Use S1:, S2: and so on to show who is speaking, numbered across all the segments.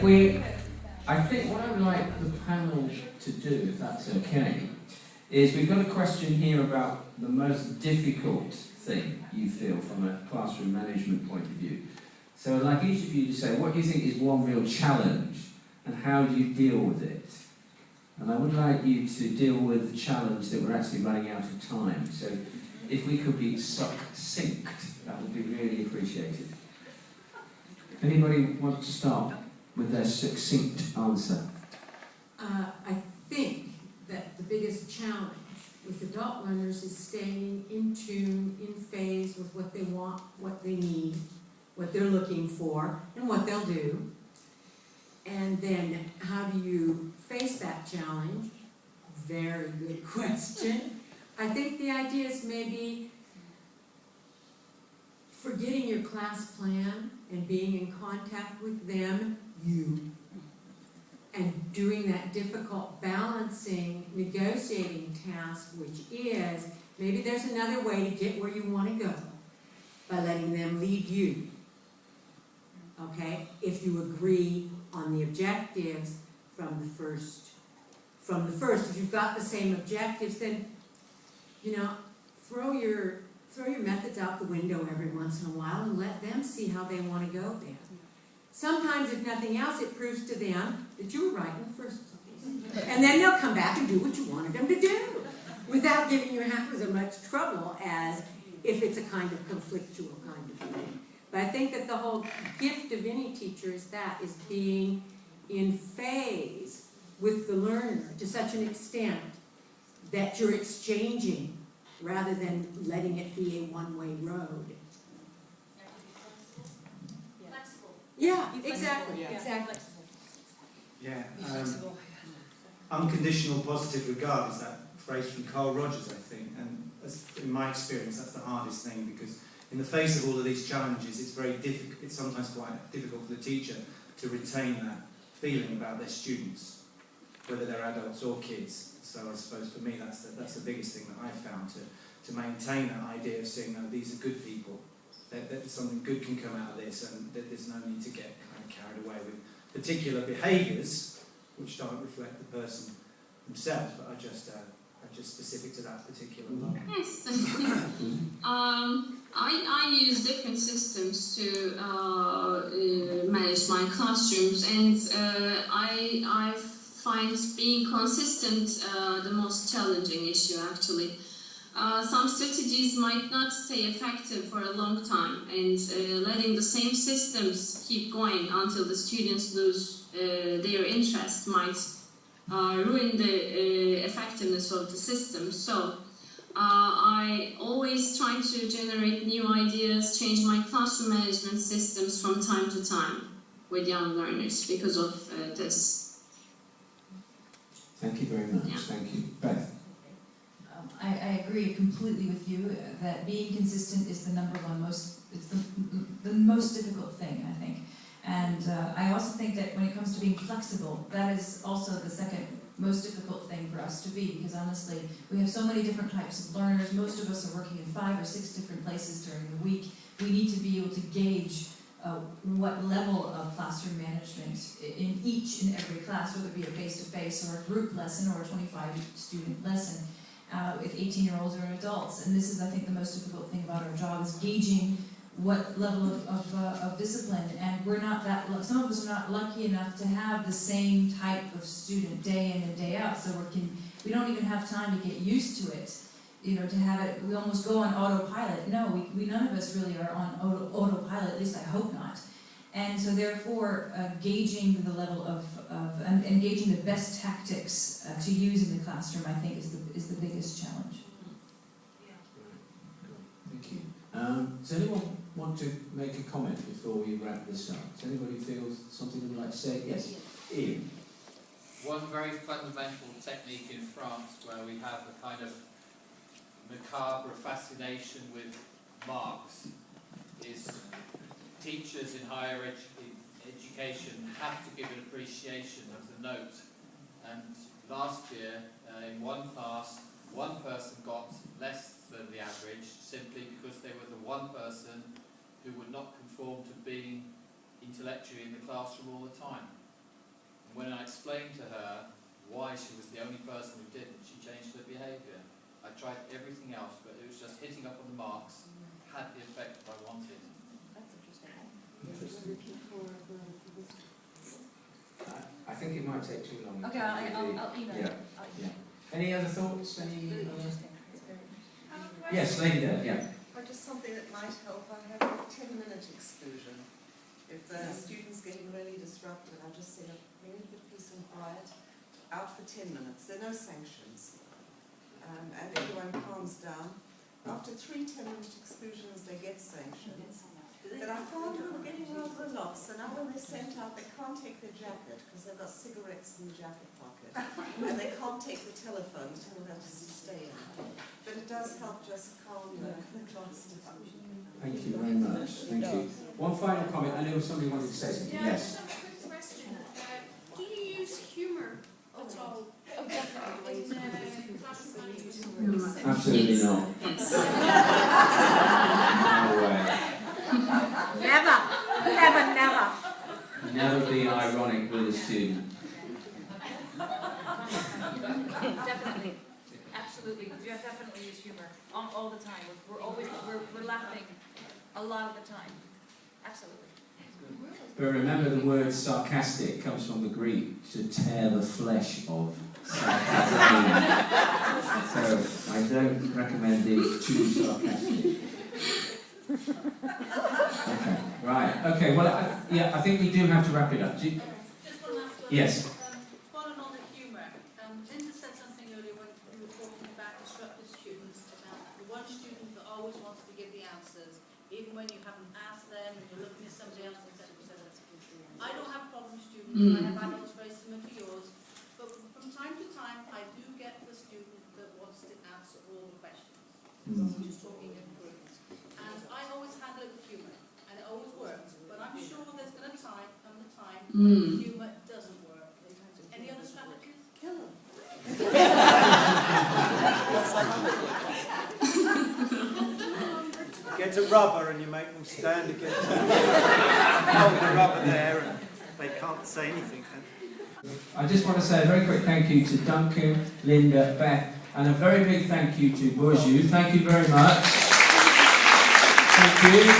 S1: I think what I would like the panel to do, if that's okay, is we've got a question here about the most difficult thing you feel from a classroom management point of view. So I'd like each of you to say, what do you think is one real challenge, and how do you deal with it? And I would like you to deal with the challenge that we're actually running out of time. So if we could be succinct, that would be really appreciated. Anybody want to start with their succinct answer?
S2: I think that the biggest challenge with adult learners is staying in tune, in phase with what they want, what they need, what they're looking for, and what they'll do. And then how do you face that challenge? Very good question. I think the idea is maybe forgetting your class plan and being in contact with them, and doing that difficult balancing, negotiating task, which is maybe there's another way to get where you want to go by letting them lead you. Okay? If you agree on the objectives from the first. If you've got the same objectives, then throw your methods out the window every once in a while and let them see how they want to go there. Sometimes, if nothing else, it proves to them that you were right in the first place. And then they'll come back and do what you wanted them to do without giving you half as much trouble as if it's a kind of conflictual kind of thing. But I think that the whole gift of any teacher is being in phase with the learner to such an extent that you're exchanging rather than letting it be a one-way road.
S3: Flexible.
S2: Yeah, exactly. Exactly.
S4: Yeah. Unconditional positive regard is that phrase from Carl Rogers, I think, and in my experience, that's the hardest thing, because in the face of all of these challenges, it's very difficult. It's sometimes quite difficult for the teacher to retain that feeling about their students, whether they're adults or kids. So I suppose for me, that's the biggest thing that I've found, to maintain that idea of saying, no, these are good people, that something good can come out of this, and that there's no need to get kind of carried away with particular behaviours which don't reflect the person themselves, but are just specific to that particular level.
S5: Yes. I use different systems to manage my classrooms, and I find being consistent the most challenging issue, actually. Some strategies might not stay effective for a long time, and letting the same systems keep going until the students lose their interest might ruin the effectiveness of the system. So I always try to generate new ideas, change my classroom management systems from time to time with young learners because of this.
S1: Thank you very much.
S5: Yeah.
S1: Thank you. Beth?
S6: I agree completely with you that being consistent is the number one the most difficult thing, I think. And I also think that when it comes to being flexible, that is also the second most difficult thing for us to be, because honestly, we have so many different types of learners. Most of us are working in 5 or 6 different places during the week. We need to be able to gauge what level of classroom management in each and every class, whether it be a face-to-face or a group lesson or a 25-student lesson, with 18-year-olds or adults. And this is, I think, the most difficult thing about our job, is gauging what level of discipline. And we're not that, some of us are not lucky enough to have the same type of student day in and day out, so we don't even have time to get used to it. To have it, we almost go on autopilot. No, we none of us really are on autopilot, at least I hope not. And so therefore, gauging the level of and gauging the best tactics to use in the classroom, I think, is the biggest challenge.
S1: Thank you. Does anyone want to make a comment before we wrap this up? Does anybody feel something they would like to say? Yes, Ian.
S7: One very fundamental technique in France where we have a kind of macabre fascination with marks is teachers in higher education have to give an appreciation of the note. And last year, in one class, one person got less than the average simply because they were the one person who would not conform to being intellectually in the classroom all the time. And when I explained to her why she was the only person who didn't, she changed her behaviour. I tried everything else, but it was just hitting up on the marks had the effect I wanted.
S6: That's interesting.
S1: I think it might take too long.
S6: Okay, I'll email you.
S1: Yeah. Any other thoughts? Any
S6: Really
S1: other?
S6: interesting.
S1: Yes, lady there, yeah.
S3: Or just something that might help. I have a 10-minute exclusion. If the student's getting really disrupted, I just say, we need a bit of peace and quiet. Out for 10 minutes. There are no sanctions. And everyone calms down. After 3 10-minute exclusions, they get sanctions. But I found them getting rather a lot. So now when they're sent out, they can't take their jacket because they've got cigarettes in the jacket pocket. And they can't take the telephone, tell them to stay in. But it does help just calm the class down.
S1: Thank you very much. Thank you. One final comment. I know somebody wanted to say something.
S8: Yeah,
S1: Yes.
S8: just have a quick question. Do you use humour at all? In class management?
S1: Absolutely not. No way.
S2: Never, never, never.
S1: Never be ironic with a student.
S6: Definitely, absolutely. You definitely use humor all the time. We're laughing a lot of the time. Absolutely.
S1: But remember, the word sarcastic comes from the Greek, to tear the flesh of. Sarcasm. So I don't recommend it too sarcastic. Okay, right. Okay, well, I think we do have to wrap it up.
S8: Just one last one.
S1: Yes.
S8: Following on the humour, Linda said something earlier when we were talking about disruptive students, about the one student that always wants to give the answers, even when you haven't asked them and you're looking at somebody else, etc., etc. I don't have problem students. I have adults very similar to yours, but from time to time, I do get the student that wants to answer all the questions. I'm just talking in groups. And I always handle it with humour, and it always works. But I'm sure there's going to come the time when humour doesn't work. Any other strategies?
S3: Kill them.
S4: Get a rubber and you make them stand against it. Hold the rubber there and they can't say anything.
S1: I just want to say a very quick thank you to Duncan, Linda, Beth, and a very big thank you to Burcu. Thank you very much. Thank you.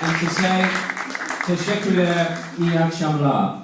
S1: And to say, teşekkürler, iyi akşamlar.